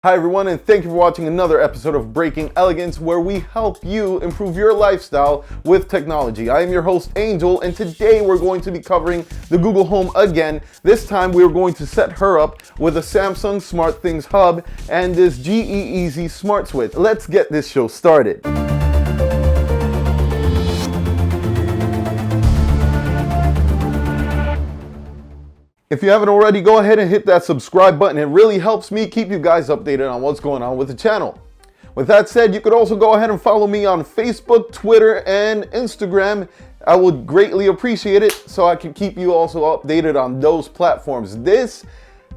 Hi everyone, and thank you for watching another episode of Breaking Elegance, where we help you improve your lifestyle with technology. I am your host Angel, and today we're going to be covering the Google Home again. This time we're going to set her up with a Samsung SmartThings Hub and this GE Easy Smart Switch. Let's get this show started. If you haven't already, go ahead and hit that subscribe button. It really helps me keep you guys updated on what's going on with the channel. With that said, you could also go ahead and follow me on Facebook, Twitter, and Instagram. I would greatly appreciate it so I can keep you also updated on those platforms. This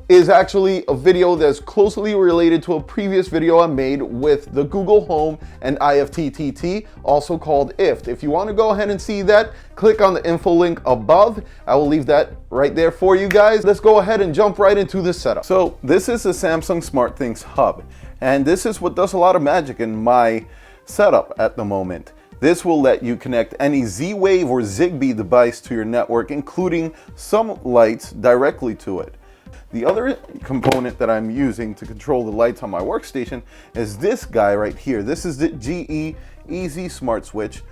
is actually a video that's closely related to a previous video I made with the Google Home and IFTTT, also called IFT. If you want to go ahead and see that, click on the info link above. I will leave that right there for you guys. Let's go ahead and jump right into the setup. So this is the Samsung SmartThings Hub, and this is what does a lot of magic in my setup at the moment. This will let you connect any Z-Wave or Zigbee device to your network, including some lights directly to it. The other component that I'm using to control the lights on my workstation is this guy right here. This is the GE Easy Smart Switch.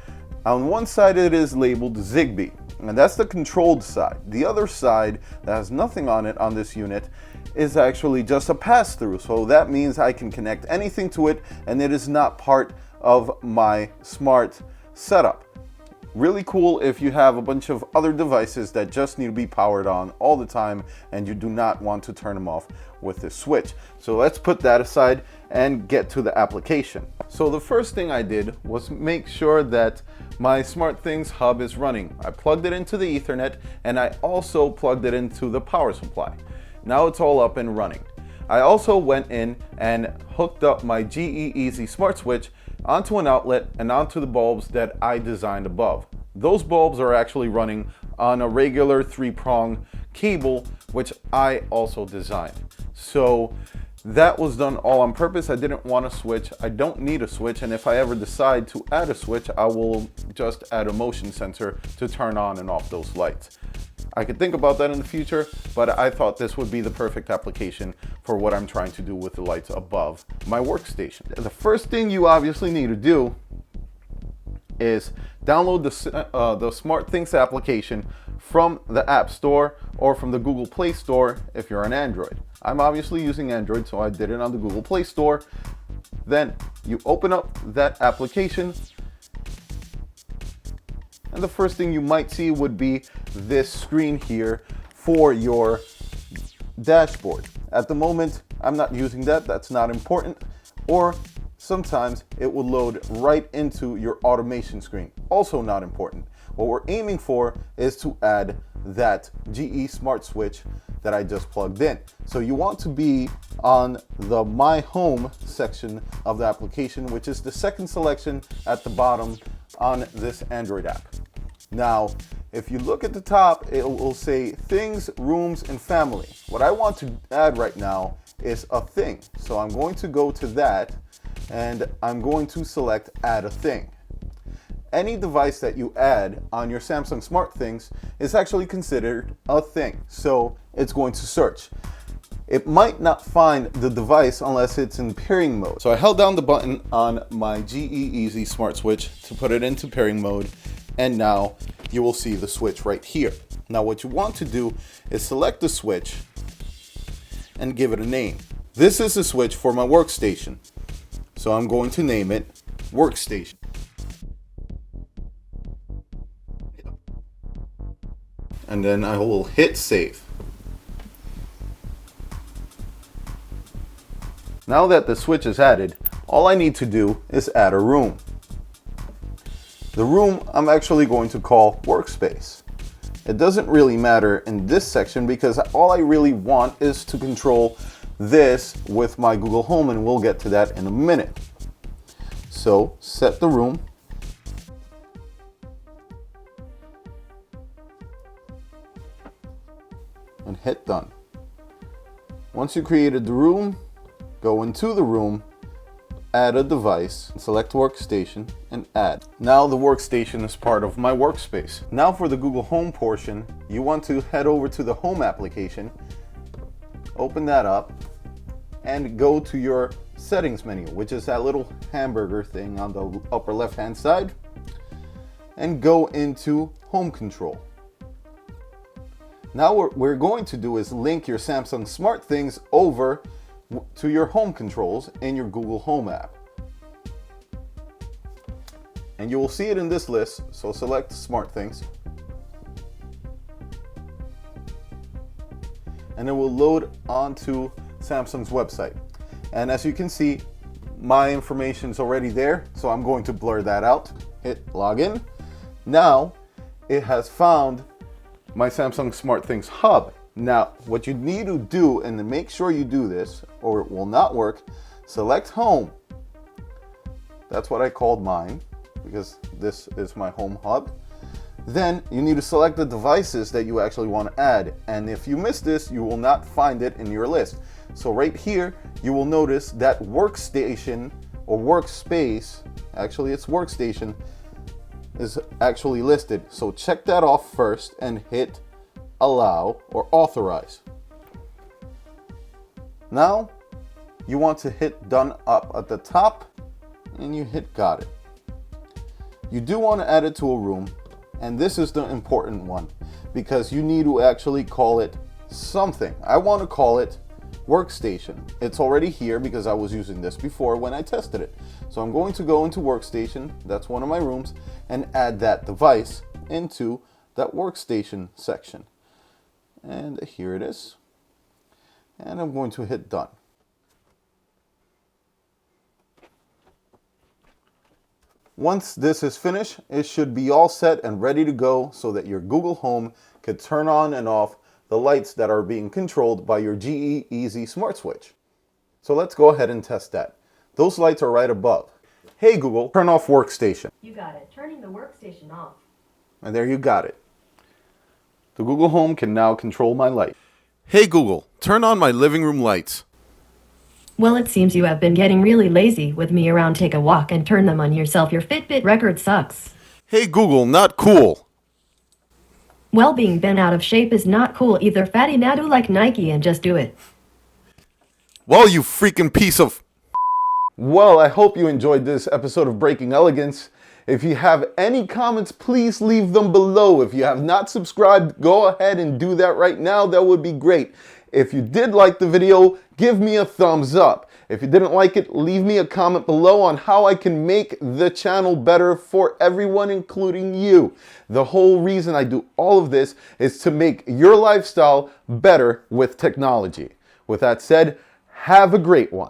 On one side it is labeled Zigbee, and that's the controlled side. The other side that has nothing on it on this unit is actually just a pass-through. So that means I can connect anything to it, and it is not part of my smart setup. Really cool if you have a bunch of other devices that just need to be powered on all the time and you do not want to turn them off with this switch. So let's put that aside and get to the application. So the first thing I did was make sure that my SmartThings Hub is running. I plugged it into the Ethernet, and I also plugged it into the power supply. Now it's all up and running. I also went in and hooked up my GE Easy Smart Switch onto an outlet and onto the bulbs that I designed above. Those bulbs are actually running on a regular 3-prong cable, which I also designed. So that was done all on purpose. I didn't want a switch. I don't need a switch, and if I ever decide to add a switch, I will just add a motion sensor to turn on and off those lights. I could think about that in the future, but I thought this would be the perfect application for what I'm trying to do with the lights above my workstation. The first thing you obviously need to do is download the SmartThings application from the App Store or from the Google Play Store if you're on Android. I'm obviously using Android, so I did it on the Google Play Store. Then you open up that application, and the first thing you might see would be this screen here for your dashboard. At the moment, I'm not using that. That's not important. Or sometimes it will load right into your automation screen. Also not important. What we're aiming for is to add that GE Smart Switch that I just plugged in. So you want to be on the My Home section of the application, which is the second selection at the bottom on this Android app. Now, if you look at the top, it will say Things, Rooms, and Family. What I want to add right now is a thing. So I'm going to go to that, and I'm going to select Add a Thing. Any device that you add on your Samsung SmartThings is actually considered a thing. So it's going to search. It might not find the device unless it's in pairing mode. So I held down the button on my GE Easy Smart Switch to put it into pairing mode, and now you will see the switch right here. Now what you want to do is select the switch and give it a name. This is the switch for my workstation, so I'm going to name it Workstation. And then I will hit save. Now that the switch is added, all I need to do is add a room. The room I'm actually going to call Workspace. It doesn't really matter in this section because all I really want is to control this with my Google Home, and we'll get to that in a minute. So set the room. And hit done. Once you created the room, go into the room, add a device, select Workstation, and add. Now the workstation is part of my workspace. Now for the Google Home portion, you want to head over to the Home application, open that up, and go to your settings menu, which is that little hamburger thing on the upper left hand side, and go into home control. Now what we're going to do is link your Samsung SmartThings over to your home controls in your Google Home app. And you will see it in this list, so select SmartThings. And it will load onto Samsung's website. And as you can see, my information is already there, so I'm going to blur that out. Hit login. Now it has found my Samsung SmartThings Hub. Now what you need to do, and to make sure you do this or it will not work, select home. That's what I called mine, because this is my home hub. Then you need to select the devices that you actually want to add, and if you miss this, you will not find it in your list. So right here you will notice that workstation or workspace, actually it's workstation, is actually listed. So check that off first and hit allow or authorize. Now you want to hit done up at the top and you hit got it. You do want to add it to a room, and this is the important one because you need to actually call it something. I want to call it workstation. It's already here because I was using this before when I tested it. So I'm going to go into workstation, that's one of my rooms, and add that device into that workstation section. And here it is. And I'm going to hit done. Once this is finished, it should be all set and ready to go so that your Google Home could turn on and off the lights that are being controlled by your GE Easy Smart Switch. So let's go ahead and test that. Those lights are right above. Hey Google, turn off workstation. You got it. Turning the workstation off. And there you got it. The Google Home can now control my light. Hey Google, turn on my living room lights. Well, it seems you have been getting really lazy. With me around, take a walk and turn them on yourself. Your Fitbit record sucks. Hey Google, not cool. Well, being bent out of shape is not cool either. Fatty Nadu like Nike and just do it. Well, you freaking piece of... Well, I hope you enjoyed this episode of Breaking Elegance. If you have any comments, please leave them below. If you have not subscribed, go ahead and do that right now. That would be great. If you did like the video, give me a thumbs up. If you didn't like it, leave me a comment below on how I can make the channel better for everyone, including you. The whole reason I do all of this is to make your lifestyle better with technology. With that said, have a great one.